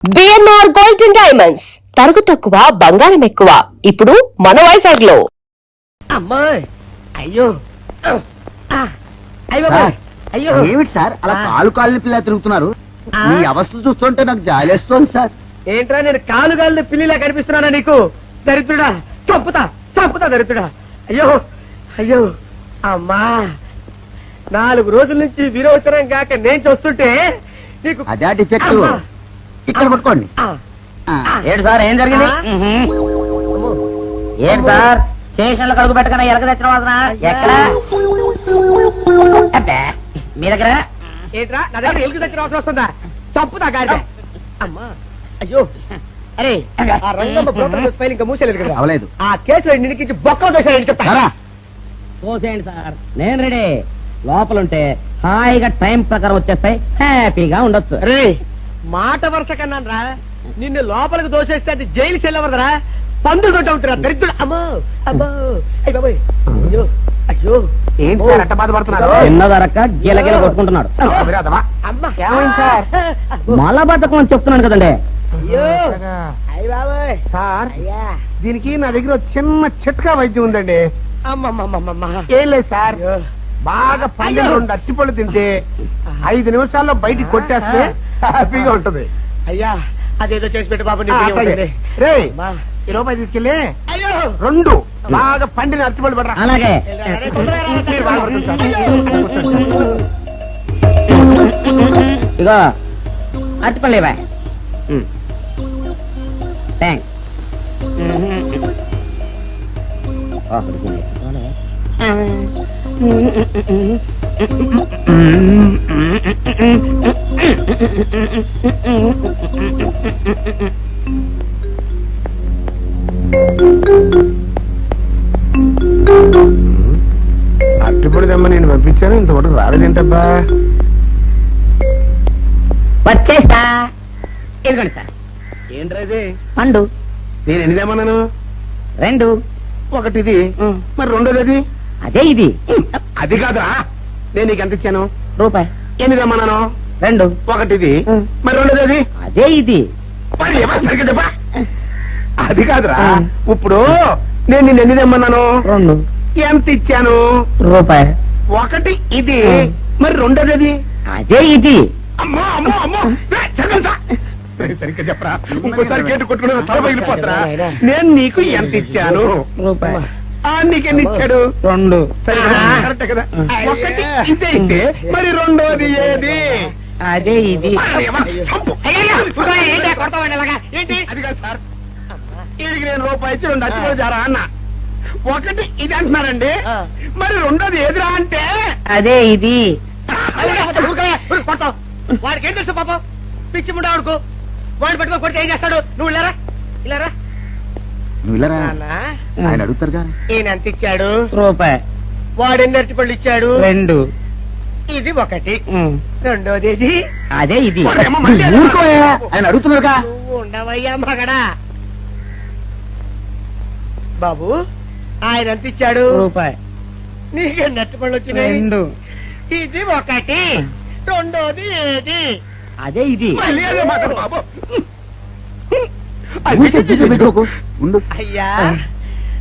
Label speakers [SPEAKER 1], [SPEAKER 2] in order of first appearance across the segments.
[SPEAKER 1] BNR golden diamonds తరుగు తక్కువ బంగారం ఎక్కువ. ఇప్పుడు మన వైజాగ్ లో.
[SPEAKER 2] అమ్మాయి అయ్యో అయ్యో
[SPEAKER 3] ఏమిటి సార్ అలా కాలు కాళ్ళని పిల్ల తిరుగుతున్నారు? మీ అవస్థ చూస్తుంటే నాకు జాలేస్తోంది సార్.
[SPEAKER 2] ఏంట్రా నేను కాలు కాళ్ళు పిల్లిలా కనిపిస్తున్నానా నీకు? దరిద్రుడా, చంపుతా చంపుతా దరిద్రుడా. అయ్యో అయ్యో అమ్మా, 4 రోజుల నుంచి విరోచనం కాక నేను చూస్తుంటే నీకు
[SPEAKER 3] అదే డిఫెక్ట్.
[SPEAKER 2] అమ్మా.
[SPEAKER 3] ఇక్కడ పట్టుకోండి.
[SPEAKER 4] ఏంటి సార్ ఏం జరిగింది? ఏంటి సార్ స్టేషన్ లో కడుగు పెట్టకన్నా ఎలక తెచ్చిన వాసన ఎక్కడ? అబ్బే, మీ దగ్గర
[SPEAKER 2] ఏంట్రా నా దగ్గర ఎలుగు తెచ్చిన అవసరం వస్తుందా? చంపుతా గాడిద. అమ్మా అయ్యో, అరే ఆ రంగమ్మ బ్రోకర్ ఫైల్ ఇంకా మూసేలేదు కదా?
[SPEAKER 3] అవలేదు.
[SPEAKER 2] ఆ కేసులో నిడికించి బొక్కలు దోశాడని చెప్తా.
[SPEAKER 3] సరా?
[SPEAKER 4] చూసేయండి సార్, నేను రెడీ. లోపలుంటే హాయిగా టైం ప్రకారం వచ్చేస్తాయి, హ్యాపీగా ఉండొచ్చు.
[SPEAKER 2] రే మాట వరుస కన్నాను రా, నిన్ను లోపలికి దోసేస్తే అది జైలు చెల్లవరదరా, పందులు తోట ఉంటారా దరిద్రుడు. అమ్మో అమ్మో అయ్య బాబోయ్, అయ్యో అయ్యో
[SPEAKER 3] ఏంటి సార్ అట్ట బాధపడుతున్నారు?
[SPEAKER 4] చిన్నదరక్క గిలగిల కొట్టుకుంటున్నాడు.
[SPEAKER 2] అమ్మా
[SPEAKER 3] సార్?
[SPEAKER 4] మలబద్ధకం అని చెప్తున్నాను కదండి.
[SPEAKER 2] అయ్యో అయ్య బాబోయ్
[SPEAKER 3] సార్
[SPEAKER 2] అయ్యా.
[SPEAKER 3] దీనికి నా దగ్గర ఒక చిన్న చిట్కా వైద్యం ఉందండి.
[SPEAKER 2] అమ్మమ్మమ్మమ్మ
[SPEAKER 3] ఏం లేదు సార్, బాగా పండిన 2 అరటిపళ్ళు తింటే 5 నిమిషాల్లో బయటికి కొట్టేస్తే హ్యాపీగా ఉంటది.
[SPEAKER 2] అయ్యా అదేదో చేసి పెట్టు బాబు.
[SPEAKER 3] రే ఈ రూపాయి తీసుకెళ్ళి
[SPEAKER 2] అయ్యో
[SPEAKER 3] 2 బాగా పండిన అరటిపళ్ళు పడరా.
[SPEAKER 4] అలాగే
[SPEAKER 3] మీరు బాధపడుతుంది సార్.
[SPEAKER 4] ఇగో అరటిపళ్ళు ఇవ్వ. థ్యాంక్స్.
[SPEAKER 3] అరటిపళ్ళు తెమ్మని నేను పంపించాను, ఇంతవరకు రాలేదేంటబ్బా?
[SPEAKER 4] వచ్చేస్తా. ఇదిగోండి సార్
[SPEAKER 3] ఏంట్రది?
[SPEAKER 4] పండు
[SPEAKER 3] నేను ఎన్ని తెమ్మన్నాను?
[SPEAKER 4] 2.
[SPEAKER 3] ఒకటిది, మరి రెండోది?
[SPEAKER 4] అదే ఇది
[SPEAKER 3] అది కాదురా, నేను నీకు ఎంత ఇచ్చాను?
[SPEAKER 4] రూపాయి.
[SPEAKER 3] ఎన్ని తెమ్మన్నాను?
[SPEAKER 4] 2.
[SPEAKER 3] ఒకటిది, మరి రెండోది?
[SPEAKER 4] అదే ఇది
[SPEAKER 3] మరి ఏమన్నా సరిగ్గా చెప్పా? అది కాదురా, ఇప్పుడు నేను నిన్ను ఎన్ని తెమ్మన్నాను?
[SPEAKER 4] 2.
[SPEAKER 3] ఎంత ఇచ్చాను?
[SPEAKER 4] రూపాయి.
[SPEAKER 3] ఒకటి ఇది, మరి రెండోది?
[SPEAKER 4] అదే ఇది
[SPEAKER 3] అమ్మో అమ్మో అమ్మో, సరిగ్గా చెప్పరా, ఇంకోసారి గేటు కొట్టుకుని తల పగిలిపోతారా? నేను నీకు ఎంత ఇచ్చాను?
[SPEAKER 4] రూపాయి.
[SPEAKER 3] నీకెన్ని ఇచ్చాడు?
[SPEAKER 4] 2.
[SPEAKER 3] సరే కరెక్ట్ కదా. ఒకటి ఇదే అయితే మరి రెండోది ఏది?
[SPEAKER 4] అదే ఇది
[SPEAKER 3] చంపు.
[SPEAKER 2] ఏంటి
[SPEAKER 3] అది కాదు సార్, వీడికి నేను రూపాయి ఇచ్చి 2 అచ్చిపోయి జారా అన్న. ఒకటి ఇది అంటున్నారండి, మరి రెండోది ఏదిరా అంటే?
[SPEAKER 4] అదే ఇది
[SPEAKER 2] కొడతావు. వాడికి ఏం తెలుసు పాపం, పిచ్చి ముండా వాడుకో. వాడిని పట్టుకొని కొడితే ఏం చేస్తాడు? నువ్వు ఇలారా ఇలారా.
[SPEAKER 3] నువ్వు ఇలా
[SPEAKER 2] నాన్న,
[SPEAKER 3] ఆయన అడుగుతారు కానీ.
[SPEAKER 2] ఈయన ఎంత ఇచ్చాడు?
[SPEAKER 4] రూపాయి.
[SPEAKER 2] వాడు ఎన్ని అరటిపళ్ళు ఇచ్చాడు?
[SPEAKER 4] 2.
[SPEAKER 2] ఇది ఒకటి, రెండోది ఇది.
[SPEAKER 4] అదే ఇది
[SPEAKER 3] ఆయన అడుగుతున్నారుగా.
[SPEAKER 2] నువ్వు ఉండవయ్యా మగడా. బాబు ఆయన ఎంత ఇచ్చాడు?
[SPEAKER 4] రూపాయి.
[SPEAKER 2] నీకెన్ని అరటిపళ్ళు వచ్చినాయి?
[SPEAKER 4] 2.
[SPEAKER 2] ఇది ఒకటి, రెండోది ఏది?
[SPEAKER 4] అదే ఇది
[SPEAKER 3] మళ్ళీ అదే మాట బాబు.
[SPEAKER 2] అయ్యా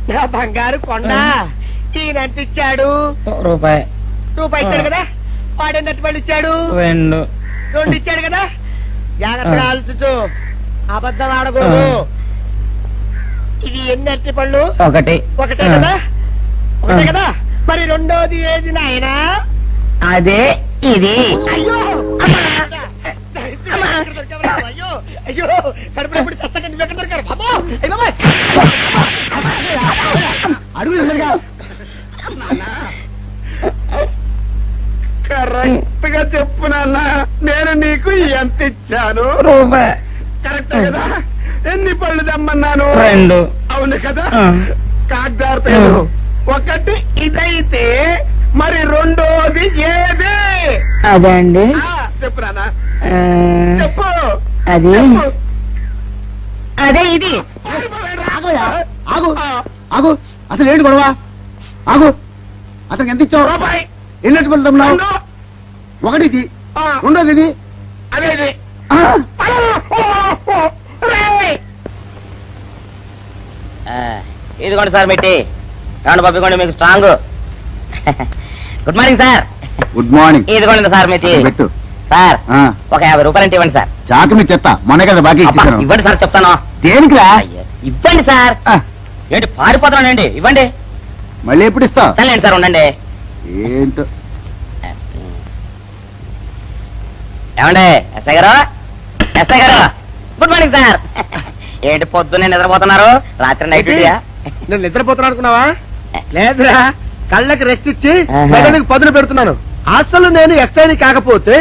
[SPEAKER 2] నా బంగారు కొండ, ఈయన ఎంత ఇచ్చాడు?
[SPEAKER 4] రూపాయి.
[SPEAKER 2] రూపాయి ఇచ్చాడు కదా. వాడు ఎన్ని అరటిపళ్ళు ఇచ్చాడు?
[SPEAKER 4] 2.
[SPEAKER 2] 2 ఇచ్చాడు కదా. జాగ్రత్తగా ఆలోచించు, అబద్ధం ఆడకూడదు. ఇది ఎన్ని అరటిపళ్ళు?
[SPEAKER 4] ఒకటి.
[SPEAKER 2] ఒకటే కదా. ఒకటే కదా, మరి రెండోది ఏది నాయనా?
[SPEAKER 4] అదే ఇది
[SPEAKER 2] అయ్యో అయ్యో అయ్యో, కడుపులో ఎప్పుడు చస్తగా నువ్వెక్కడ దొరికారు బాబు? అయ్య బాబాయ్,
[SPEAKER 3] అడుగు కరెక్ట్ గా చెప్పు నాన్న, నేను నీకు ఎంత ఇచ్చాను?
[SPEAKER 4] రూపాయి.
[SPEAKER 3] కరెక్ట్ కదా. ఎన్ని పళ్ళు తెమ్మన్నాను?
[SPEAKER 4] 2.
[SPEAKER 3] అవును కదా. కాగ్దారుతాడు. ఒకటి ఇదైతే మరి రెండోది ఏది?
[SPEAKER 4] అదే అండి.
[SPEAKER 3] చెప్పు నాన్న,
[SPEAKER 4] ఆ,
[SPEAKER 3] చెప్పు.
[SPEAKER 4] అది
[SPEAKER 3] చెప్పు.
[SPEAKER 4] అదే ఇది
[SPEAKER 3] ఆగు ఆగు, అసలు ఏంటి గొడవ? ఆగు, అతనికి ఎంత ఇచ్చావు? రూపాయి. ఎన్నట్టు వెళ్తున్నావు? ఒకటి ఇది, రెండోది ఇది, అదే ఇది.
[SPEAKER 4] ఇదిగోండి సార్ మిట్టి ఏమండి బాబు ఇదిగోండి మీకు strong good morning sir
[SPEAKER 3] good morning.
[SPEAKER 4] ఇదిగోండి సార్ మిట్టి
[SPEAKER 3] పెట్టు.
[SPEAKER 4] సార్
[SPEAKER 3] ఆ,
[SPEAKER 4] ఒక 50 రూపాయలు అంటే ఇవ్వండి సార్
[SPEAKER 3] చాకు మీ చెత్త మొన్న కదా బాకీ
[SPEAKER 4] అబ్బా,
[SPEAKER 3] ఇచ్చేసాను.
[SPEAKER 4] ఇవ్వండి సార్ చెప్తాను
[SPEAKER 3] దేనికిరా?
[SPEAKER 4] అయ్యో, ఇవ్వండి సార్
[SPEAKER 3] ఆ,
[SPEAKER 4] ఏంటి పారిపోతున్నానండి ఇవ్వండి
[SPEAKER 3] మళ్ళీ ఎప్పుడు ఇస్తావు?
[SPEAKER 4] సరేండి సార్ ఉండండి
[SPEAKER 3] ఏంటో.
[SPEAKER 4] ఏమండి ఎస్ఐ గారు ఎస్ఐ గారు గుడ్ మార్నింగ్ సార్ ఏంటి పొద్దున్నే నిద్రపోతున్నారు రాత్రి నైట్ డ్యూటీయా
[SPEAKER 2] నేను నిద్రపోతున్నా అనుకున్నావా? లేదురా, కళ్ళకి రెస్ట్ ఇచ్చి
[SPEAKER 4] ఆహా.
[SPEAKER 2] మెదడుకి పదును పెడుతున్నాను. అసలు నేను ఎస్ఐని కాకపోతే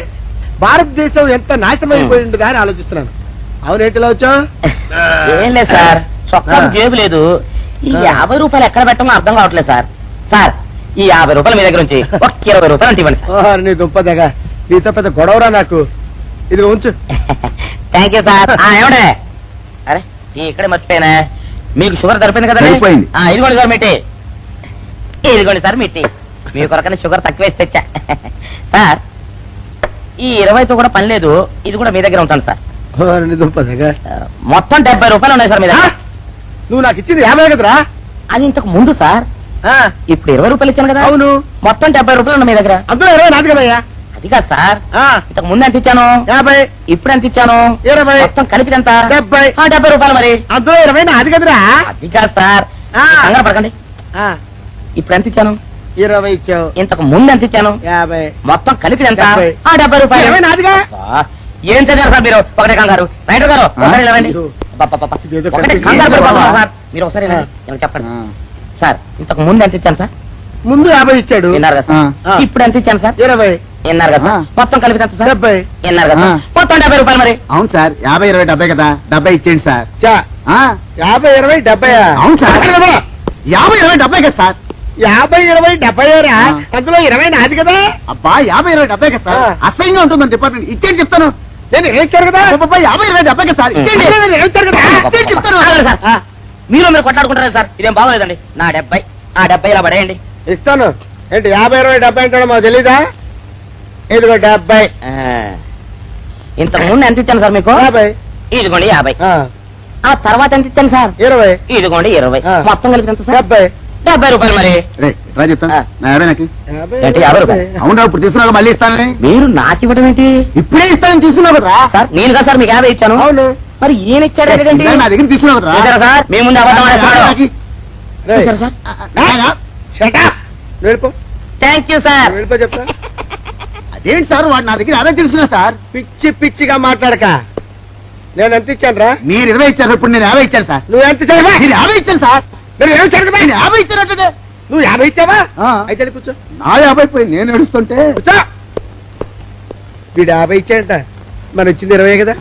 [SPEAKER 2] భారతదేశం ఎంత నాశనం అయిపోయింది అని ఆలోచిస్తున్నాను. అవునేంటిలో వచ్చావు?
[SPEAKER 4] ఏం లేదు సార్ చొక్కా జేబు లేదు ఈ 50 రూపాయలు ఎక్కడ పెట్టమో అర్థం కావట్లేదు సార్ సార్ ఈ 50 రూపాయలు మీ దగ్గర నుంచి ఒక 20 రూపాయలు అంటే ఇవ్వండి సార్
[SPEAKER 2] ఓహో, నీ దుంపదగా నీతో పెద్ద గొడవరా నాకు. ఇది ఉంచు.
[SPEAKER 4] థ్యాంక్ యూ సార్ ఏమండే అరే ఇక్కడే మర్చిపోయానా మీకు షుగర్ సరిపోయింది కదండి
[SPEAKER 3] సరిపోయింది.
[SPEAKER 4] ఇదిగోండి సార్ మిట్టి ఇదిగోండి సార్ మిట్టి మీ కొరకనే షుగర్ తక్కువ వేసి తెచ్చా సార్ ఈ 20తో కూడా పని లేదు ఇది కూడా మీ దగ్గర ఉంటాను సార్
[SPEAKER 2] ఓహో, నీ దుంపదగా.
[SPEAKER 4] మొత్తం 70 రూపాయలు ఉన్నాయి సార్ మీ దగ్గర
[SPEAKER 2] నువ్వు నాకు ఇచ్చింది 50 కదరా?
[SPEAKER 4] అది ఇంతకు ముందు సార్
[SPEAKER 2] ఆ,
[SPEAKER 4] ఇప్పుడు 20 రూపాయలు ఇచ్చాను కదా
[SPEAKER 2] అవును.
[SPEAKER 4] మొత్తం 70 రూపాయలు ఉన్నాయి మీ దగ్గర
[SPEAKER 2] అందులో 20 నాది కదయ్యా.
[SPEAKER 4] అది కాదు సార్
[SPEAKER 2] ఆ,
[SPEAKER 4] ఇంతకు ముందు ఎంత ఇచ్చాను
[SPEAKER 2] 50,
[SPEAKER 4] ఇప్పుడు ఎంత ఇచ్చాను
[SPEAKER 2] 20,
[SPEAKER 4] మొత్తం కలిపి ఎంత
[SPEAKER 2] 70.
[SPEAKER 4] 70 రూపాయలు మరి
[SPEAKER 2] అందులో 20 నాది కదరా?
[SPEAKER 4] అది కాదు సార్
[SPEAKER 2] ఆ.
[SPEAKER 4] కంగారు పడకండి
[SPEAKER 2] ఆ,
[SPEAKER 4] ఇప్పుడు ఎంత ఇచ్చాను
[SPEAKER 2] 20 ఇచ్చావు.
[SPEAKER 4] ఇంతకు ముందు ఎంత ఇచ్చాను
[SPEAKER 2] 50.
[SPEAKER 4] మొత్తం కలిపి ఎంత
[SPEAKER 2] 70.
[SPEAKER 4] 70 రూపాయలు
[SPEAKER 2] 20 నాదిగా.
[SPEAKER 4] అబ్బా, ఏం చదివారు సార్ మీరు ఒకటే కంగారు రైటర్ గారు ఒకసారి నిలవండి. అబ్బబ్బబ్బ.
[SPEAKER 2] ఇదేదో
[SPEAKER 4] ఒకటే
[SPEAKER 2] కనిపించింది.
[SPEAKER 4] కంగారు పడిపోతున్నారు సార్ మీరు ఒకసారి నిలవండి. ఇలా చెప్పండి
[SPEAKER 3] ఆ,
[SPEAKER 4] సార్ ఇంతకు ముందు ఎంత ఇచ్చాను సార్
[SPEAKER 2] ముందు 50 ఇచ్చాడు.
[SPEAKER 4] విన్నారు కదా సార్
[SPEAKER 2] ఆ.
[SPEAKER 4] ఇప్పుడు ఎంత ఇచ్చాను సార్
[SPEAKER 2] 20,
[SPEAKER 4] విన్నారు కదా సార్
[SPEAKER 3] ఆ.
[SPEAKER 4] మొత్తం కలిపి ఎంత సార్
[SPEAKER 2] 70.
[SPEAKER 4] విన్నారు కదా సార్
[SPEAKER 3] ఆ.
[SPEAKER 4] మొత్తం 70 రూపాయలు మరి
[SPEAKER 3] అవును సార్ 50, 20, 70 కదా 70 ఇచ్చేయండి సార్.
[SPEAKER 2] చా,
[SPEAKER 3] ఆ,
[SPEAKER 2] 50, 20, 70.
[SPEAKER 3] అవును సార్ 50, 20, 70 కదా సార్.
[SPEAKER 2] 50, 20, 70 రా.
[SPEAKER 3] ఆ.
[SPEAKER 2] అందులో 20 నాది కదా.
[SPEAKER 3] అబ్బా 50, 20, 70 కదా సార్.
[SPEAKER 2] ఆ.
[SPEAKER 3] అసహ్యంగా ఉంటుంది డిపార్ట్మెంట్. ఇచ్చేయండి చెప్తాను.
[SPEAKER 2] నేను వేయించాను కదా.
[SPEAKER 3] అబ్బబ్బా, 50, 20, 70 కదా సార్. ఇచ్చేయండి.
[SPEAKER 2] నేను వేయించాను కదా.
[SPEAKER 3] ఇచ్చేయండి చెప్తాను.
[SPEAKER 4] ఆగండి సార్.
[SPEAKER 2] ఆ,
[SPEAKER 4] మీరు కొట్లాడుకుంటారు సార్ ఇదేం బాగోలేదండి నా 70 ఆ 70 ఇలా పడేయండి
[SPEAKER 2] ఇస్తాను. ఏంటి 50, 20, 70 అంటాడో మాకు తెలీదా? ఇదిగో 70.
[SPEAKER 4] ఆ. ఇంతకు ముందు ఎంత ఇచ్చాను సార్ మీకు
[SPEAKER 2] 50.
[SPEAKER 4] ఇదిగోండి 50
[SPEAKER 2] ఆ,
[SPEAKER 4] ఆ తర్వాత ఎంత ఇచ్చాను సార్
[SPEAKER 2] 20.
[SPEAKER 4] ఇదిగోండి 20
[SPEAKER 2] ఆ.
[SPEAKER 4] మొత్తం కలిపి ఎంత సార్
[SPEAKER 2] 70.
[SPEAKER 4] 70 రూపాయలు మరి
[SPEAKER 3] రే ఇట్లా చెప్తాను.
[SPEAKER 4] ఆ.
[SPEAKER 3] నా 50 నాకు.
[SPEAKER 2] 50,
[SPEAKER 4] ఏంటి, 50 రూపాయలు?
[SPEAKER 3] అవునా ఇప్పుడు తీసుకున్నాక మళ్ళీ ఇస్తానని.
[SPEAKER 4] మీరు నాకు ఇవ్వడం ఏంటి
[SPEAKER 3] ఇప్పుడే ఇస్తానని తీసుకున్నావు కదా
[SPEAKER 4] సార్ నేను కదా సార్ మీకు 50 ఇచ్చాను
[SPEAKER 2] అవును.
[SPEAKER 4] మరి ఈయన ఇచ్చాడు ఏంటి
[SPEAKER 3] ఇందాక నా దగ్గర తీసుకున్నావు కదా.
[SPEAKER 4] చూసారా సార్ మీ ముందు అబద్ధం ఆడేస్తున్నాడు
[SPEAKER 2] రేయ్,
[SPEAKER 4] చూసారా సార్
[SPEAKER 2] shut up. నువ్వు వెళ్ళిపో.
[SPEAKER 4] థ్యాంక్ యూ సార్
[SPEAKER 2] నువ్వు వెళ్ళిపో చెప్తా.
[SPEAKER 3] అదేంటి సార్ వాడు నా దగ్గర 50 తీసుకున్నా సార్.
[SPEAKER 2] పిచ్చి పిచ్చిగా మాట్లాడక. నేను ఎంత ఇచ్చాను రా?
[SPEAKER 3] మీరు 20 ఇచ్చారు, ఇప్పుడు నేను 50 ఇచ్చాను సార్.
[SPEAKER 2] నువ్వు ఎంత ఇచ్చావా?
[SPEAKER 3] మీరు 50 ఇచ్చాను సార్.
[SPEAKER 2] నేను వేయించాను కదా.
[SPEAKER 3] నేను 50 ఇచ్చానంటే
[SPEAKER 2] నువ్వు 50 ఇచ్చావా?
[SPEAKER 3] ఆ.
[SPEAKER 2] అయితే వెళ్ళి కూర్చో.
[SPEAKER 3] నా 50 పోయి నేను ఏడుస్తుంటే
[SPEAKER 2] కూర్చో. వీడు 50 ఇచ్చాడంట, మనం ఇచ్చింది 20 కదా.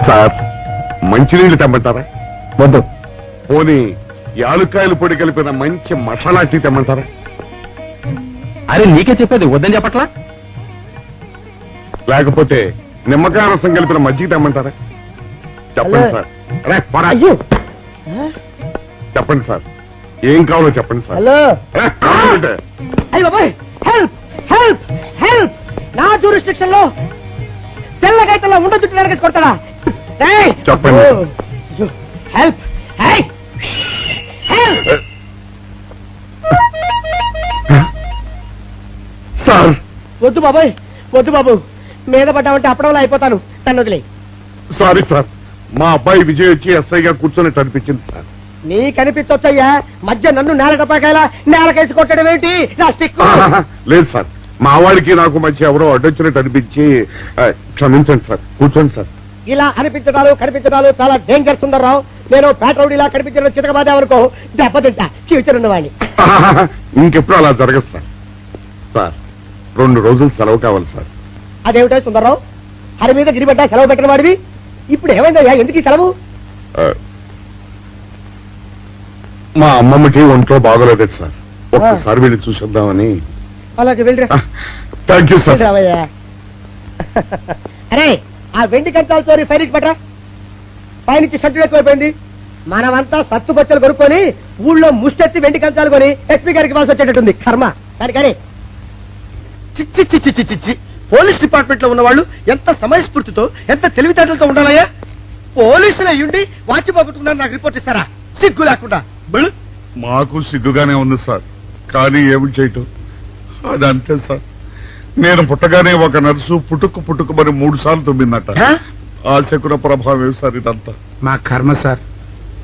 [SPEAKER 5] సార్ మంచినీళ్ళు తెమ్మంటారా?
[SPEAKER 3] వద్దు.
[SPEAKER 5] పోనీ యాలుక్కాయలు పొడి కలిపిన మంచి మసాలా టీ తెమ్మంటారా?
[SPEAKER 6] అరే నీకే చెప్పేది వద్దని చెప్పట్లా.
[SPEAKER 5] లేకపోతే నిమ్మకాయ రసం కలిపిన మజ్జిగ తెమ్మంటారా? చెప్పండి
[SPEAKER 2] హలో.
[SPEAKER 5] సార్. రే, పోరా.
[SPEAKER 2] అయ్యో.
[SPEAKER 5] చెప్పండి సార్, ఏం కావాలో చెప్పండి సార్.
[SPEAKER 2] హలో.
[SPEAKER 5] రే, కావాలంటే.
[SPEAKER 2] అయ్య బాబాయ్, హెల్ప్ హెల్ప్ హెల్ప్. నా జ్యూరిస్డిక్షన్ లో తెల్లగైతల్లో ఉండ చుట్టూ నరకేసి కొడతాడా? రేయ్.
[SPEAKER 5] చెప్పండి.
[SPEAKER 2] ఓ, అయ్యో, హెల్ప్. హే, హెల్ప్.
[SPEAKER 5] సార్
[SPEAKER 2] వద్దు బాబాయ్, వద్దు బాబు. మీద పడ్డామంటే అప్పడంలో అయిపోతాను. తను వదిలే.
[SPEAKER 5] సారీ సార్, మా అబ్బాయి విజయ్ వచ్చి ఎస్ఐగా కూర్చొని అనిపించింది సార్.
[SPEAKER 2] నీ కనిపించొచ్చయ్యా, మధ్య నన్ను నేలకపాకాయలా నేలకేసి కొట్టడం ఏంటి? నా స్టిక్.
[SPEAKER 5] లేదు సార్, మా వాడికి నాకు మధ్య ఎవరో అడ్డొచ్చినట్టు అనిపించి క్షమించండి సార్. కూర్చోండి సార్.
[SPEAKER 2] ఇలా అనిపించడాలు కనిపించడాలు చాలా డేంజర్ సుందర్రావు. నేను పేట్రౌడీలా కనిపించడం చితకబాదామనుకో దెబ్బతింటా ఫ్యూచర్ ఉన్నవాడిని.
[SPEAKER 5] ఇంకెప్పుడు అలా జరగదు సార్. సార్ 2 రోజులు సెలవు కావాలి సార్.
[SPEAKER 2] అదేమిటో సుందర్రావు, హరి మీద గిరిబడ్డా సెలవు పెట్టిన వాడివి. ఇప్పుడు ఏమైందయ్యా, ఎందుకు ఈ సెలవు?
[SPEAKER 5] ఆ, మా అమ్మమ్మకి ఒంట్లో బాగోలేదు సార్. ఒక్కసారి వెళ్ళి చూసేద్దామని.
[SPEAKER 2] అలాగే వెళ్ళరా
[SPEAKER 5] థ్యాంక్ యూ సార్
[SPEAKER 2] రావయ్యా. అరే ఆ వెండి కంచాల చోరీ ఫైరికి పట్రా. పైనుంచి షట్టు ఎక్కువైపోయింది. మనమంతా సత్తు బచ్చలు కొనుక్కొని ఊళ్ళో ముష్టెత్తి వెండి కంచాలు కొని ఎస్పీ గారికి ఇవ్వాల్సి వచ్చేటట్టుంది కర్మ. కానీ
[SPEAKER 3] చిచ్చి చిచ్చి చిచ్చి చిచ్చి పోలీస్ డిపార్ట్మెంట్ లో ఉన్న వాళ్ళు ఎంత సమయస్ఫూర్తితో ఎంత తెలివితేటలతో ఉండాలయ్యా. పోలీసులు అయ్యుండి వాచి పోగొట్టుకున్నారు నాకు రిపోర్ట్ ఇస్తారా? సిగ్గు లేకుండా బళ్ళు.
[SPEAKER 5] మాకు సిగ్గుగానే ఉంది సార్, కానీ ఏమి చేయటం అదంతే సార్. నేను పుట్టగానే ఒక నర్సు పుట్టుకు మరి 3 సార్లు తుమ్మిందట. ఆ శకున ప్రభావం సార్ ఇదంతా.
[SPEAKER 7] మా కర్మ సార్.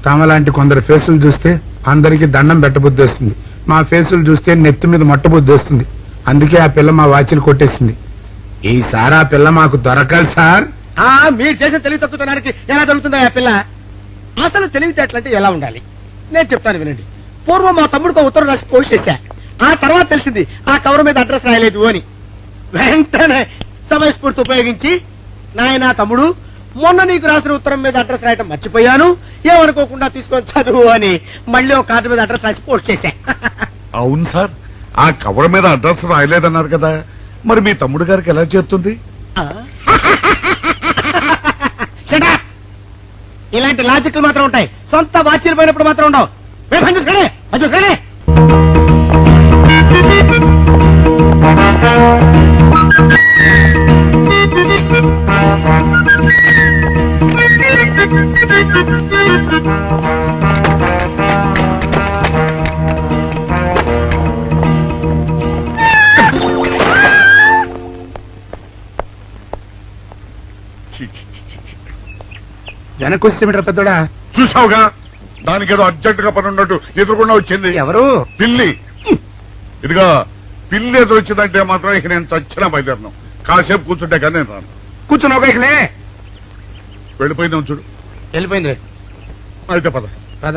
[SPEAKER 7] తమలాంటి కొందరు ఫేసులు చూస్తే అందరికి దండం పెట్టబుద్ధి వస్తుంది. మా ఫేసులు చూస్తే నెత్తి మీద మొట్టబుద్ధి వస్తుంది. అందుకే ఆ పిల్ల మా వాచిలు కొట్టేసింది. ఈసారి ఆ పిల్ల మాకు దొరకాలి సార్.
[SPEAKER 3] మీరు చేసిన తెలివి తక్కువతనానికి ఎలా దొరుకుతుందా ఆ పిల్ల? అసలు తెలివితేటలంటే ఎలా ఉండాలి నేను చెప్తాను వినండి. పూర్వం మా తమ్ముడికి ఒక ఉత్తరం రాసి పోస్ట్ చేశా. ఆ తర్వాత తెలిసింది ఆ కవర్ మీద అడ్రస్ రాయలేదు అని. వెంటనే సమయస్ఫూర్తి ఉపయోగించి నాయనా తమ్ముడు, మొన్న నీకు రాసిన ఉత్తరం మీద అడ్రస్ రాయటం మర్చిపోయాను, ఏమనుకోకుండా తీసుకొని చదువు అని మళ్ళీ ఒక కార్డు మీద అడ్రస్ రాసి పోస్ట్ చేశా.
[SPEAKER 5] అవును సార్, ఆ కవర్ మీద అడ్రస్ రాయలేదన్నారు కదా, మరి మీ తమ్ముడు గారికి ఎలా చేస్తుంది?
[SPEAKER 3] Shut up! ఇలాంటి లాజిక్లు మాత్రం ఉంటాయి, సొంత వాచీలు పోయినప్పుడు మాత్రం ఉండవు. పని చూసుకోండి.
[SPEAKER 7] వెనక్కి వచ్చేమిట్రా పెద్దోడా?
[SPEAKER 5] చూసావుగా, దానికేదో అర్జెంట్ గా పని ఉన్నట్టు ఎదురుకుండా వచ్చింది.
[SPEAKER 7] ఎవరు?
[SPEAKER 5] పిల్లి. ఇదిగా పిల్లి ఎదురు వచ్చిందంటే మాత్రం ఇక నేను చచ్చిన బయలుదేరను. కాసేపు కూర్చుంటే కానీ నేను రాను.
[SPEAKER 7] కూర్చున్నావు ఇకలే.
[SPEAKER 5] వెళ్ళిపోయిందాం చూడు.
[SPEAKER 7] వెళ్ళిపోయింది.
[SPEAKER 5] అయితే పద.
[SPEAKER 7] పద.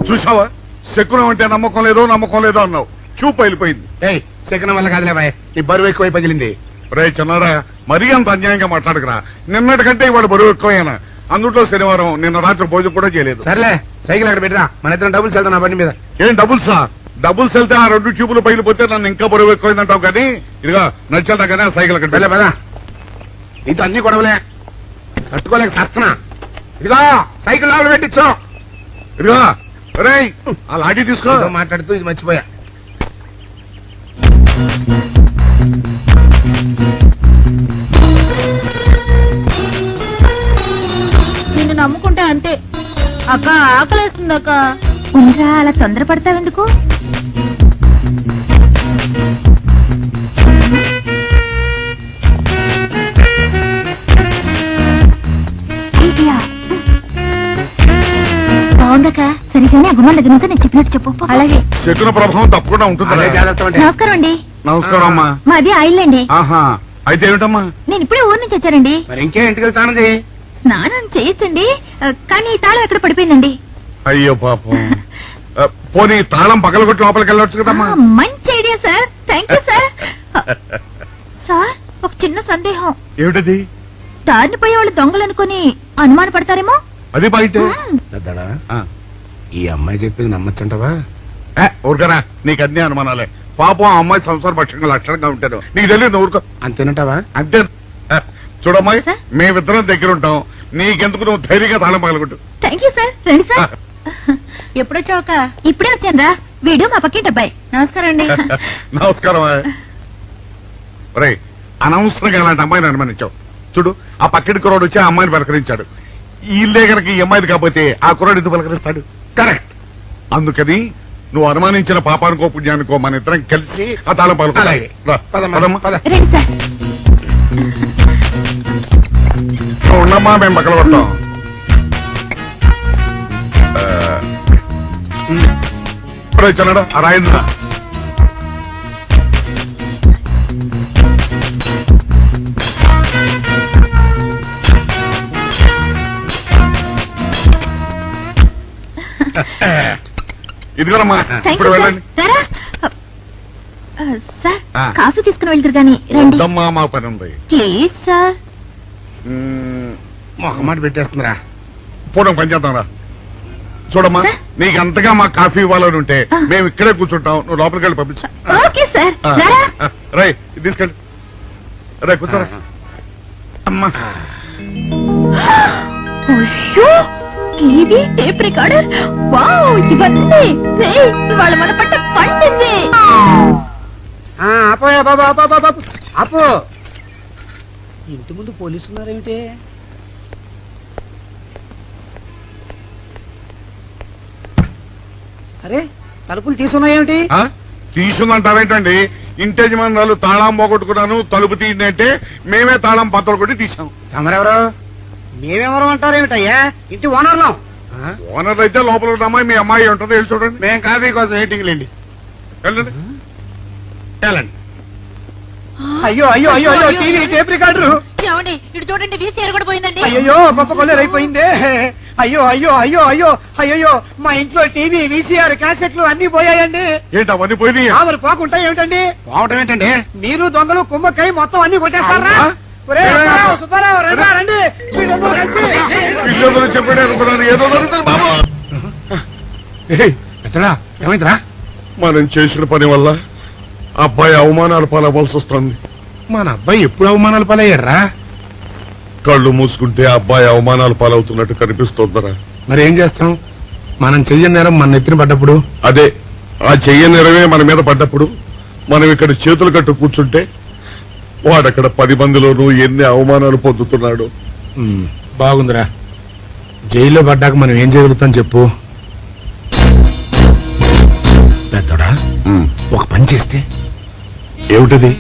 [SPEAKER 5] చూసావా, శకునం అంటే నమ్మకం లేదో అన్నావు. చూపు వెళ్ళిపోయింది.
[SPEAKER 7] ఏయ్, సెకండ్ వల్ల కాదులే బాయ్, నీ బరువు ఎక్కువై పగిలింది.
[SPEAKER 5] రే చిన్నారా, మరీ అంత అన్యాయంగా మాట్లాడకురా. నిన్నటికంటే ఇవాళ బరువు ఎక్కువైనా. అందులో శనివారం నిన్న రాత్రి భోజనం కూడా చేయలేదు.
[SPEAKER 7] సర్లే, సైకిల్ అక్కడ పెట్టరా, మన ఇద్దరం డబ్బులు వెళ్తాం నా బండి మీద.
[SPEAKER 5] ఏం డబుల్సా? డబుల్స్ వెళ్తే ఆ 2 ట్యూబులు పగిలిపోతే నన్ను ఇంకా బరువు ఎక్కువైందంటావు. కానీ ఇదిగా నడిచేదా కానీ ఆ సైకిల్ అక్కడ
[SPEAKER 7] వెళ్ళే పదా. నీతో అన్ని గొడవలే, తట్టుకోలేక సస్తనా. ఇదిగో సైకిల్ లోపల పెట్టించు.
[SPEAKER 5] ఇదిగా రే, ఆ లాఠీ తీసుకో.
[SPEAKER 7] ఏదో మాట్లాడుతూ ఇది మర్చిపోయా.
[SPEAKER 8] నిన్ను నమ్ముకుంటే అంతే. అక్క ఆకలేస్తుంది అక్క. ఉండరా, అలా తొందరపడతావెందుకు? బాగుందక్క. సరిగానే ఆ గుమ్మం దగ్గర నుంచి నేను చెప్పినట్టు చెప్పు. అలాగే.
[SPEAKER 5] శకున ప్రభావం తప్పకుండా ఉంటుంది.
[SPEAKER 7] అదే చేస్తామంటే.
[SPEAKER 8] నమస్కారం అండి.
[SPEAKER 5] నమస్కారం అమ్మా.
[SPEAKER 8] మాది ఆయిల్ అండి.
[SPEAKER 5] ఆహా, అయితే ఏమిటమ్మా?
[SPEAKER 8] నేను ఇప్పుడే ఊరు నుంచి వచ్చానండి.
[SPEAKER 7] మరి ఇంకే ఇంటికి వెళ్తానది.
[SPEAKER 8] స్నానం చేయొచ్చండి, కానీ ఈ తాళం ఎక్కడ పడిపోయిందండి.
[SPEAKER 5] అయ్యో పాపం. పోనీ తాళం పగలగొట్టి లోపలికి వెళ్ళొచ్చు కదమ్మా.
[SPEAKER 8] మంచి idea sir, thank you sir. Sir, ఒక చిన్న సందేహం.
[SPEAKER 5] ఏమిటది?
[SPEAKER 8] దారిని పోయే వాళ్ళు దొంగలు అనుకుని అనుమాన పడతారేమో.
[SPEAKER 5] అది బయట.
[SPEAKER 7] పెద్దడా, ఈ అమ్మాయి చెప్పింది నమ్మచ్చంటవా?
[SPEAKER 5] ఊరుకరా, నీకు అన్ని అనుమానాలే. పాపం ఆ అమ్మాయి సంసార పక్షంగా లక్షణంగా ఉంటాను. నీకు తెలియదు, ఊరుకో.
[SPEAKER 7] అంతేనంటావా?
[SPEAKER 5] అంతే. చూడమ్మాయి,
[SPEAKER 8] సార్?
[SPEAKER 5] మేమిద్దరం దగ్గర ఉంటాం. నీకెందుకు, నువ్వు ధైర్యంగా తాళం పగలగొట్టు.
[SPEAKER 8] Thank you sir. రండి సార్. ఎప్పుడొచ్చావుక? ఇప్పుడే వచ్చాను రా. వీడు మా పక్కింటి అబ్బాయి. నమస్కారం అండి.
[SPEAKER 5] నమస్కారం. రే, అనవసరంగా అలాంటి అమ్మాయిని అనుమానించావు. చూడు, ఆ పక్కటి కుర్రాడు వచ్చి ఆ అమ్మాయిని పలకరించాడు. ఈ ఇల్లే కనుక ఈ అమ్మాయిది కాకపోతే ఆ కుర్రాడు ఎందుకు పలకరిస్తాడు? కరెక్ట్. అందుకని నువ్వు అనుమానించిన పాపానికో పుణ్యానికో మన ఇద్దరం కలిసి ఆ తాళం
[SPEAKER 7] అలాగే.
[SPEAKER 5] పలకమ్మా.
[SPEAKER 8] రండి సార్.
[SPEAKER 5] ఉండమ్మా, మేము పక్కన పడతాం. చిన్నడా, ఆ రాయిందా? ఇదిగోనమ్మా,
[SPEAKER 8] థ్యాంక్
[SPEAKER 5] ఇప్పుడు
[SPEAKER 8] యూ సార్.
[SPEAKER 5] వెళ్ళండి.
[SPEAKER 8] రారా. సార్,
[SPEAKER 5] ఆ.
[SPEAKER 8] కాఫీ తీసుకుని వెళ్తారు గాని రండి.
[SPEAKER 5] వద్దమ్మా, మా పని ఉంది.
[SPEAKER 8] Please sir.
[SPEAKER 7] మొహమాట పెట్టేస్తుందిరా.
[SPEAKER 5] పోవడం పని చేద్దాం రా. చూడమ్మా, నీకు అంతగా మా కాఫీ ఇవ్వాలని ఉంటే మేము ఇక్కడే కూర్చుంటాం, నువ్వు లోపలికి వెళ్ళి పంపించు.
[SPEAKER 8] ఓకే సార్
[SPEAKER 5] ఆ,
[SPEAKER 8] రారా
[SPEAKER 5] ఆ, రై ఇది తీసుకెళ్ళి రే కూర్చోరా. అమ్మా
[SPEAKER 8] అయ్యో టీవీ టేప్ రికార్డర్ వావ్ ఇవన్నీ రేయ్, ఇవాళ మన పట్ట పండింది
[SPEAKER 3] అపోయా బాబా బాబు అపో. ఇంటి ముందు పోలీసులు ఉన్నారేమిటి? అరే తలుపులు తీసున్నాయేమిటి?
[SPEAKER 5] తీసుందంటారేంటండి? ఇంటి యజమానురాలు తాళం పోగొట్టుకున్నాను తలుపు తీయండి అంటే మేమే తాళం పత్తలు కొట్టి తీసాం.
[SPEAKER 7] తమరెవరు?
[SPEAKER 3] మేమెవరం అంటారేమిటయ్యా? ఇంటి ఓనర్లం.
[SPEAKER 5] ఓనర్ అయితే లోపల ఉన్న అమ్మాయి మీ అమ్మాయి ఉంటుందో వెళ్ళి చూడండి.
[SPEAKER 7] మేము కాఫీ కోసం వెయిటింగ్ లేండి.
[SPEAKER 5] వెళ్ళండి వెళ్ళండి.
[SPEAKER 3] అయ్యో అయ్యో అయ్యో అయ్యో టీవీ టేప్ రికార్డరు.
[SPEAKER 8] ఏమండి ఇటు చూడండి వీసీఆర్ కూడా పోయిందండి
[SPEAKER 3] అయ్యో గొప్ప కొల్లేరైపోయిందే. అయ్యో అయ్యో అయ్యో అయ్యో అయ్యో మా ఇంట్లో టీవీ వీసీఆర్ క్యాసెట్లు అన్ని పోయాయండి.
[SPEAKER 5] ఏంటి అవన్నీ పోయినాయి?
[SPEAKER 3] మరి పోకుంటా ఏమిటండి?
[SPEAKER 7] పోవటం ఏంటండి?
[SPEAKER 3] మీరు దొంగలు కుమ్మక్కై మొత్తం అన్ని కొట్టేస్తారా? ఒరే సుబ్బారావు, సుబ్బారావు, రండి, రండి. వీళ్ళందరూ కలిసి
[SPEAKER 5] పిల్లలు చెప్పాడు అనుకున్నాను, ఏదో జరుగుతుంది బాబు.
[SPEAKER 7] ఎత్తడా ఏమైందిరా?
[SPEAKER 5] మనం చేసిన పని వల్ల అబ్బాయి అవమానాలు పాలవలసి వస్తుంది.
[SPEAKER 7] మన అబ్బాయి ఎప్పుడు అవమానాలు పాలయ్యారా?
[SPEAKER 5] కళ్ళు మూసుకుంటే అబ్బాయి అవమానాలు పాలవుతున్నట్టు కనిపిస్తోందరా.
[SPEAKER 7] మరి ఏం చేస్తాం? మనం చెయ్యని నేరం మన నెత్తిన పడ్డప్పుడు.
[SPEAKER 5] అదే ఆ చెయ్య నిరవే మన మీద పడ్డప్పుడు మనం ఇక్కడ చేతులు కట్టు కూర్చుంటే వాడక్కడ 10 మందిలోనూ ఎన్ని అవమానాలు పొందుతున్నాడు.
[SPEAKER 7] బాగుందిరా. జైల్లో పడ్డాక మనం ఏం చేయగలుగుతాం చెప్పు? పెద్దోడా ఒక పని చేస్తే
[SPEAKER 5] ఏమిటది?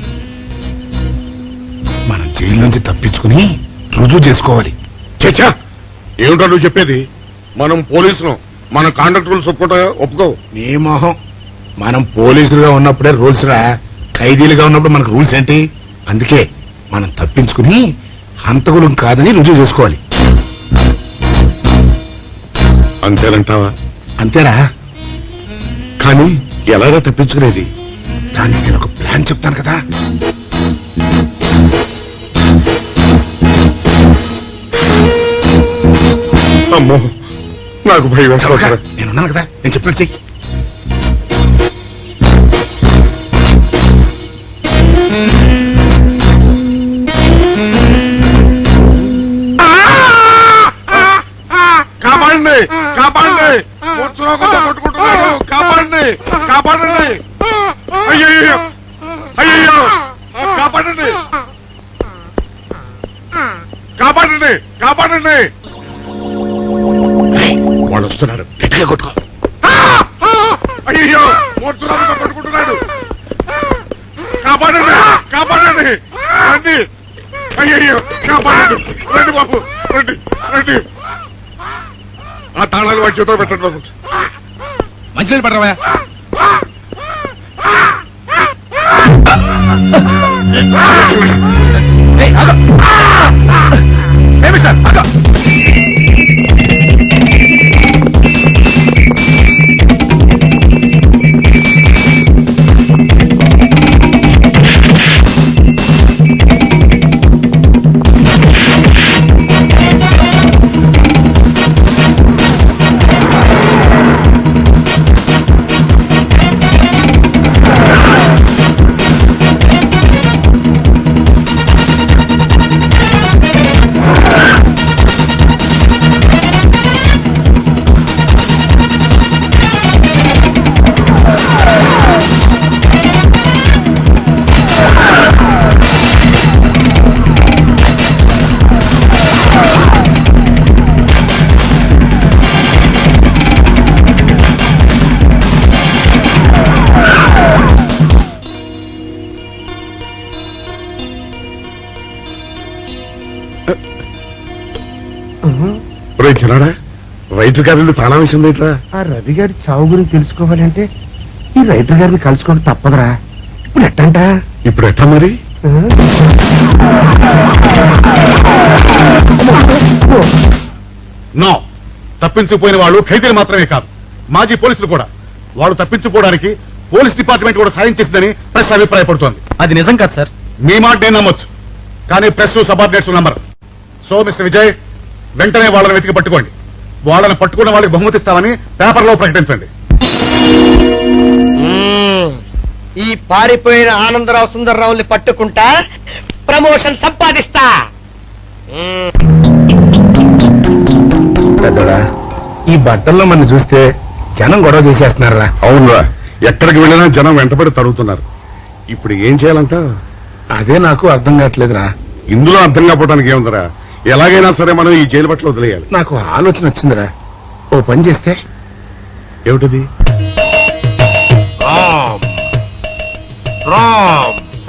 [SPEAKER 7] మనం జైలు నుంచి తప్పించుకుని రుజువు చేసుకోవాలి.
[SPEAKER 5] చచ్చా, ఏమిటో నువ్వు చెప్పేది? మనం పోలీసులు, మన కాంట్రాక్టర్లు ఒప్పుకో.
[SPEAKER 7] నీ మొహం. మనం పోలీసులుగా ఉన్నప్పుడే రూల్స్ రా. ఖైదీలుగా ఉన్నప్పుడు మనకు రూల్స్ ఏంటి? అందుకే మనం తప్పించుకుని హంతకులం కాదని రుజువు చేసుకోవాలి.
[SPEAKER 5] అంతేనంటావా?
[SPEAKER 7] అంతేరా.
[SPEAKER 5] కానీ ఎలాగా తప్పించుకునేది?
[SPEAKER 7] దానికి నేను ఒక ప్లాన్ చెప్తాను కదా.
[SPEAKER 5] అమ్మో, నాకు భయం వేస్తాను.
[SPEAKER 7] నేనున్నాను కదా, నేను చెప్పినట్టు చెయ్యి.
[SPEAKER 5] కాపాడండి, కాపాడండి, మూర్ఛలోకంతో కొట్టుకుంటున్నాడు. కాపాడండి, కాపాడండి. అయ్యయ్యో, అయ్యయ్యో, కాపాడండి, కాపాడండి, కాపాడండి.
[SPEAKER 7] వాళ్ళు వస్తున్నారు, గట్టిగా కొట్టుకో.
[SPEAKER 5] అయ్యో, మూర్ఛలోకంతో కొట్టుకుంటున్నాడు. కాపాడండి, కాపాడండి, రండి. అయ్యయ్యో, కాపాడండి, రండి బాబు, రండి, రండి. ఆ తాళాలు వాడి చేతిలో పెట్టండి బాబు.
[SPEAKER 6] మంచినీళ్ళు పడరావా? ఏమి సార్ అక్క?
[SPEAKER 5] రైటర్ గారిని తాళం వేసింది ఇట్లా.
[SPEAKER 7] ఆ రవి గారి చావు గురించి తెలుసుకోవాలంటే ఈ రైటర్ గారిని కలుసుకోవడం తప్పదురా. ఇప్పుడు ఎట్టంట?
[SPEAKER 5] ఇప్పుడు ఎట్టా మరి? నో, తప్పించుకుపోయిన వాళ్ళు ఖైదీలు మాత్రమే కాదు, మాజీ పోలీసులు కూడా. వాళ్ళు తప్పించుకోవడానికి పోలీస్ డిపార్ట్మెంట్ కూడా సాయం చేసిందని ప్రెస్ అభిప్రాయపడుతోంది.
[SPEAKER 6] అది నిజం కాదు సార్.
[SPEAKER 5] మీ మాట నేను నమ్మొచ్చు, కానీ press subordinates number. So mister Vijay, వెంటనే వాళ్ళని వెతికి పట్టుకోండి. వాళ్ళని పట్టుకున్న వాళ్ళకి బహుమతి ఇస్తామని పేపర్లో ప్రకటించండి.
[SPEAKER 2] ఈ పారిపోయిన ఆనందరావు సుందర్రావుని పట్టుకుంటా ప్రమోషన్ సంపాదిస్తా.
[SPEAKER 7] పెద్దోడా, ఈ బట్టల్లో మన చూస్తే జనం గొడవ చేసేస్తున్నారా?
[SPEAKER 5] అవునురా, ఎక్కడికి వెళ్ళినా జనం వెంటబడి తరుగుతున్నారు. ఇప్పుడు ఏం చేయాలంట?
[SPEAKER 7] అదే నాకు అర్థం కావట్లేదురా.
[SPEAKER 5] ఇందులో అర్థం కాకపోవడానికి ఏముందిరా? ఎలాగైనా సరే మనం ఈ జైలు బట్టలు వదిలేయాలి.
[SPEAKER 7] నాకు ఆలోచన వచ్చిందిరా. ఓ పని చేస్తే
[SPEAKER 5] ఏమిటిది?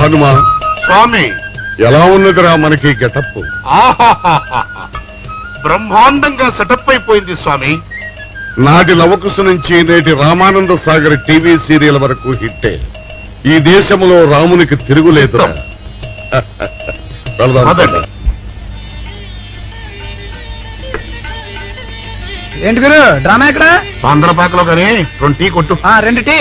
[SPEAKER 5] హనుమా
[SPEAKER 7] స్వామి,
[SPEAKER 5] ఎలా ఉన్నదిరా మనకి గెటప్?
[SPEAKER 7] బ్రహ్మాండంగా సెటప్ అయిపోయింది స్వామి.
[SPEAKER 5] నాటి లవకుశ నుంచి నేటి రామానంద సాగర్ టీవీ సీరియల్ వరకు హిట్టే. ఈ దేశంలో రామునికి తిరుగులేదురా. వెళదాం.
[SPEAKER 2] ఏంటి గురు డ్రామా ఎక్కడ?
[SPEAKER 7] ఆంధ్రపాకలో కానీ 2 టీ కొట్టు.
[SPEAKER 2] 2 టీ.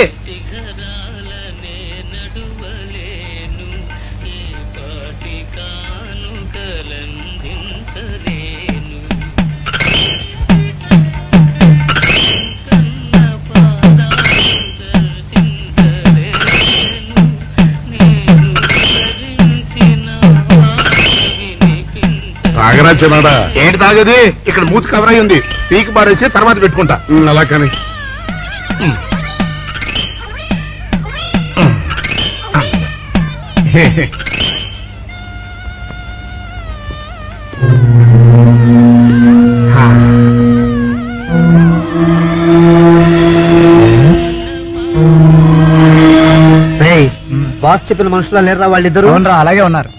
[SPEAKER 5] తాగరా చిన్నాడా?
[SPEAKER 7] ఏంటి తాగేది? ఇక్కడ మూతి కవర్ అయి ఉంది. పీకి బారేసి తర్వాత పెట్టుకుంటా.
[SPEAKER 5] అలా కానీ
[SPEAKER 2] బాస్ చెప్పిన మనుషులా లేరా వాళ్ళిద్దరు? అలాగే ఉన్నారు.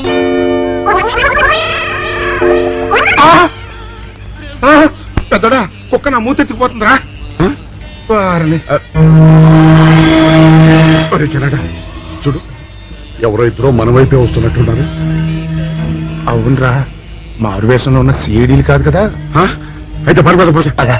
[SPEAKER 7] పెద్దోడా, కుక్క నా మూతెత్తిపోతుందిరా. వారిని.
[SPEAKER 5] ఒరే చిన్నాడా, చూడు, ఎవరో ఇద్దరు మన వైపే వస్తున్నట్టున్నారు.
[SPEAKER 7] అవునరా, మారు వేషంలో ఉన్న సీడీలు కాదు కదా.
[SPEAKER 5] అయితే పర్వాలేదు పోతే.
[SPEAKER 7] పదా.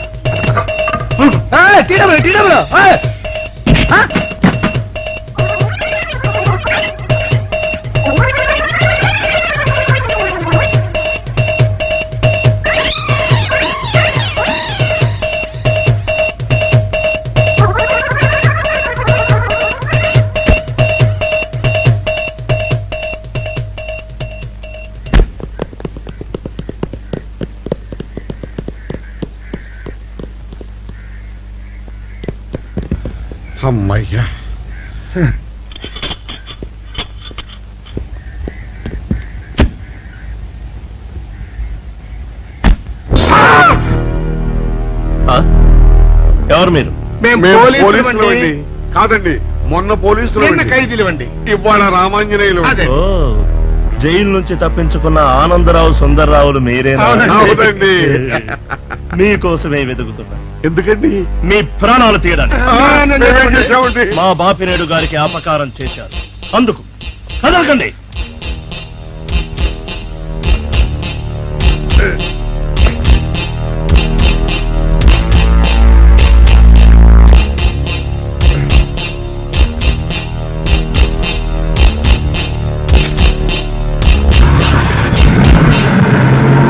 [SPEAKER 5] అమ్మయ్యా,
[SPEAKER 6] ఎవరు మీరు?
[SPEAKER 5] మేము పోలీసులు అండి. కాదండి, మొన్న పోలీసులు
[SPEAKER 7] నిన్న ఖైదీలు ఇవ్వండి.
[SPEAKER 5] ఇవాళ రామాంజనేయులు.
[SPEAKER 7] అదే.
[SPEAKER 6] ఓ, జైలు నుంచి తప్పించుకున్న ఆనందరావు సుందర్రావులు మీరేనా?
[SPEAKER 5] అవునండి.
[SPEAKER 6] మీకోసమే వెతుకుతున్నా.
[SPEAKER 5] ఎందుకండి?
[SPEAKER 6] మీ ప్రాణాలు తీయడానికి.
[SPEAKER 5] మేమేం చేశామండి?
[SPEAKER 6] మా బాపినేడు గారికి అపకారం చేశారు. అందుకు కదలకండి.